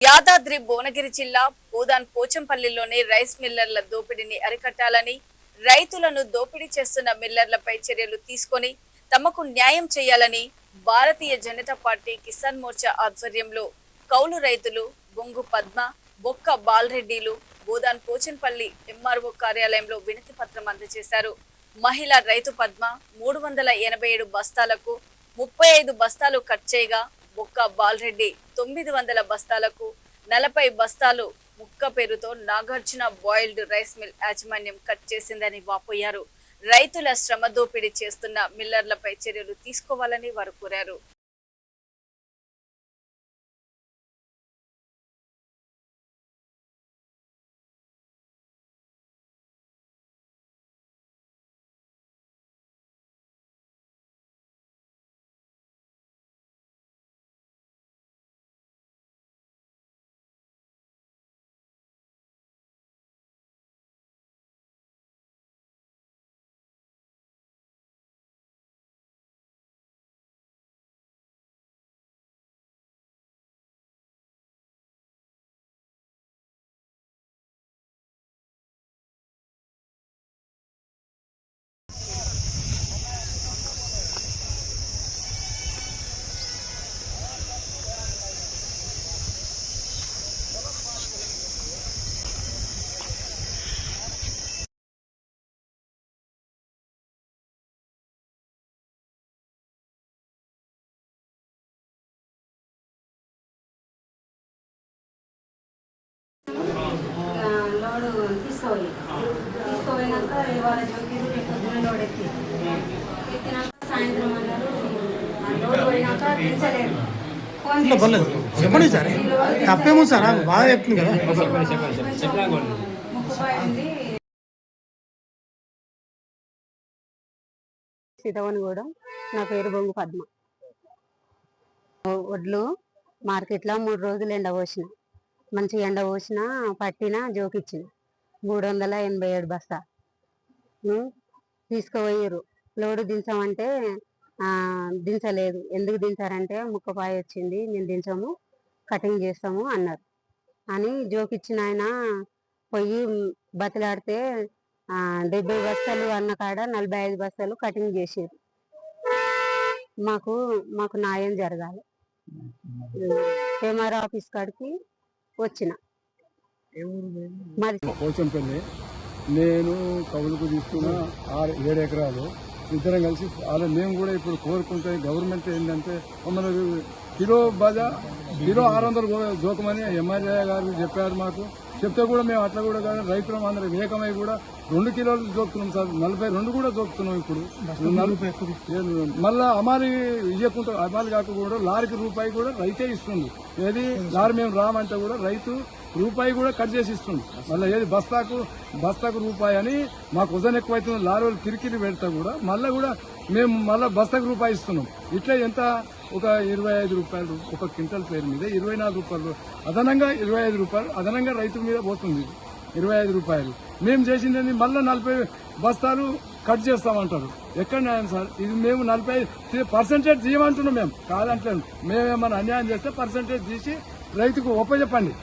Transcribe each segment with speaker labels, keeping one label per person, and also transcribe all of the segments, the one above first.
Speaker 1: యాదాద్రి భువనగిరి జిల్లా బోదాన్ పోచంపల్లిలోని రైస్ మిల్లర్ల దోపిడీని అరికట్టాలని, రైతులను దోపిడీ చేస్తున్న మిల్లర్లపై చర్యలు తీసుకొని తమకు న్యాయం చేయాలని భారతీయ జనతా పార్టీ కిసాన్ మోర్చా ఆధ్వర్యంలో కౌలు రైతులు బొంగు పద్మ, బొక్క బాలరెడ్డిలు బోదాన్ పోచంపల్లి ఎంఆర్ఓ కార్యాలయంలో వినతి పత్రం అందజేశారు. మహిళా రైతు పద్మ 387 బస్తాలకు 35 బస్తాలు కట్ చేయగా, బొక్క బాలరెడ్డి 900 బస్తాలకు 40 బస్తాలు ముక్క పేరుతో నాగార్జున బాయిల్డ్ రైస్ మిల్ యాజమాన్యం కట్ చేసిందని వాపోయారు. రైతుల శ్రమ దోపిడీ చేస్తున్న మిల్లర్లపై చర్యలు తీసుకోవాలని వారు కోరారు.
Speaker 2: లోడు తీసుకోపోయినాక ఇవాళ జోకింది, రేపు పొద్దున లోడ్ ఎత్తినాక సాయంత్రం అన్నారు లోడ్ పోయినాక దించలేదు.
Speaker 3: చెప్పండి సార్, తప్పేమో సార్, బాగా చెప్తుంది కదా.
Speaker 2: ముక్కుపోయింది.
Speaker 4: సీతవనగూడెం. నా పేరు బొంగు పద్మ. వడ్లు మార్కెట్లో 3 రోజులు ఎండపోసిన, మంచి ఎండ పోసిన, పట్టిన, జోకిచ్చిన 387 బస్తా తీసుకుపోయారు. లోడు దించమంటే దించలేదు. ఎందుకు దించారంటే ముక్కపాయ వచ్చింది, మేము దించము, కటింగ్ చేస్తాము అన్నారు అని జోకిచ్చిన ఆయన పోయి బతిలాడితే 70 బస్తాలు అన్న కాడ 45 బస్తాలు కటింగ్ చేసారు. మాకు న్యాయం జరగాలి. ఎంఆర్ ఆఫీస్ కాడికి వచ్చిన.
Speaker 5: పోచంపల్లి నేను కౌలుకు తీసుకున్న 7 ఎకరాలు ఇద్దరం కలిసి మేము కూడా ఇప్పుడు కోరుకుంటే గవర్నమెంట్ ఏంటంటే మమ్మల్ని కిలో 600 జోకమని ఎంఆర్ఏ గారు చెప్పారు. మాకు చెప్తే కూడా మేము అట్లా కూడా కానీ రైతులం అందరం ఏకమై కూడా 2 కిలోలు జోకుతున్నాం సార్. 42 కూడా జోకుతున్నాం. ఇప్పుడు మళ్ళా అమాలి ఇవ్వకుండా అమాలి కాకుండా లారీకి రూపాయి కూడా రైతే ఇస్తుంది. ఏది లారీ మేము రామంటే కూడా రైతు రూపాయి కూడా కట్ చేసి ఇస్తుంది. మళ్ళీ ఏది బస్తాకు రూపాయి అని మాకు వజన్ ఎక్కువైతుంది. లారీలు కిరికిరి పెడతా కూడా మళ్ళీ కూడా మేము మళ్ళీ బస్తాకు రూపాయి ఇస్తున్నాం. ఇట్లా ఎంత ఒక 25 రూపాయలు ఒక క్వింటల్ పేరు మీద 24 రూపాయలు అదనంగా 25 రూపాయలు అదనంగా రైతు మీద పోతుంది. 25 రూపాయలు మేము చేసింది మళ్ళీ 40 బస్తాలు కట్ చేస్తామంటారు. ఎక్కడ న్యాయం సార్? ఇది మేము 40% తీయమంటున్నాం. మేము కాదంటాను. మేమేమన్నా అన్యాయం చేస్తే పర్సెంటేజ్ తీసి రైతుకు ఒప్పచెప్పండి.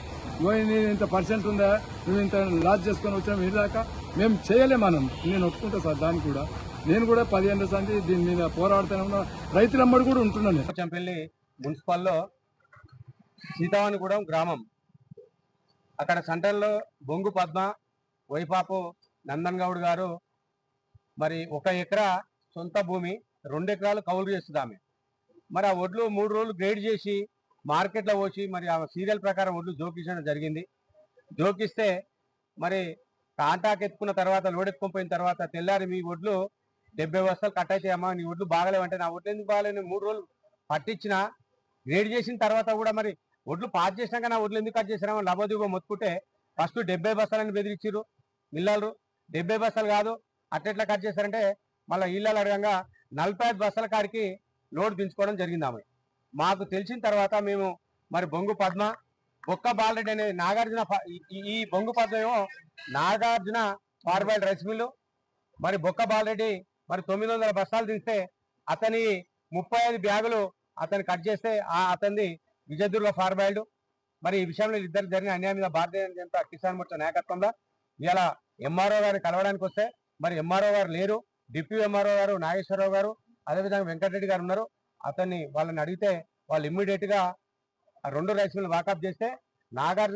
Speaker 5: నేను ఇంత పర్సెంట్ ఉందా, నువ్వు ఇంత లాస్ చేసుకొని వచ్చాము ఇలాక మేము చేయలేమనం. నేను ఒప్పుకుంటా సార్. దానికి కూడా నేను కూడా 15 ఏళ్ళ సంది దీని మీద పోరాడుతూనే ఉన్నా. రైతులమ్మడి కూడా ఉంటున్నాను.
Speaker 6: పోచంపల్లి మున్సిపల్లో సీతవనగూడెం గ్రామం, అక్కడ సెంటర్లో బొంగు పద్మ, వైపాపు నందన్ గౌడ్ గారు మరి 1 ఎకరా సొంత భూమి 2 ఎకరాలు కౌలు చేస్తుంది. మరి ఆ వడ్లు 3 రోజులు గ్రేడ్ చేసి మార్కెట్లో పోసి మరి ఆ సీరియల్ ప్రకారం వడ్లు జోకించడం జరిగింది. జోకిస్తే మరి కాంటాక్ ఎత్తుకున్న తర్వాత లోడ్ ఎత్తుకొని తర్వాత తెల్లారి మీ వడ్లు 70 బస్తాలు కట్ అయితే అమ్మా నీ వడ్లు బాగలేవంటే, నా వడ్లు ఎందుకు బాగలేవు, 3 రోజులు పట్టించిన గ్రేడ్ చేసిన తర్వాత కూడా మరి వడ్లు పాస్ చేసినాక నా వడ్లు ఎందుకు కట్ చేసినా లబోదిగో మొత్తుకుంటే ఫస్ట్ 70 బస్తాలని బెదిరించారు మిల్లర్లు. 70 బస్తాలు కాదు అట్లెట్లా కట్ చేశారంటే మళ్ళీ ఇళ్ళలు అడగంగా 45 బస్తాల కాడికి లోడ్ దించుకోవడం జరిగింది. ఆమె మాకు తెలిసిన తర్వాత మేము మరి బొంగు పద్మ, బొక్క బాలరెడ్డి అనే నాగార్జున, ఈ బొంగు పద్మ ఏమో నాగార్జున ఫార్వర్డ్ రైస్ మిల్లు, మరి బొక్క బాలరెడ్డి మరి 900 బస్తాలు తీస్తే అతని 35 బ్యాగులు అతను కట్ చేస్తే అతనిది విజయదుర్గ ఫార్బాయిల్డ్. మరి ఈ విషయంలో ఇద్దరు జరిగిన అన్యాయం మీద భారతీయ జనతా కిసాన్ మోర్చా నాయకత్వంలో ఇలా ఎంఆర్ఓ గారిని కలవడానికి వస్తే మరి ఎంఆర్ఓ గారు లేరు. డిప్యూటీ ఎంఆర్ఓ గారు నాగేశ్వరరావు గారు అదేవిధంగా వెంకటరెడ్డి గారు ఉన్నారు. వాళ్ళని అడిగితే వాళ్ళు ఇమ్మీడియట్ గా 2 రైస్ మిల్ వాకప్ చేస్తే నాగార్జున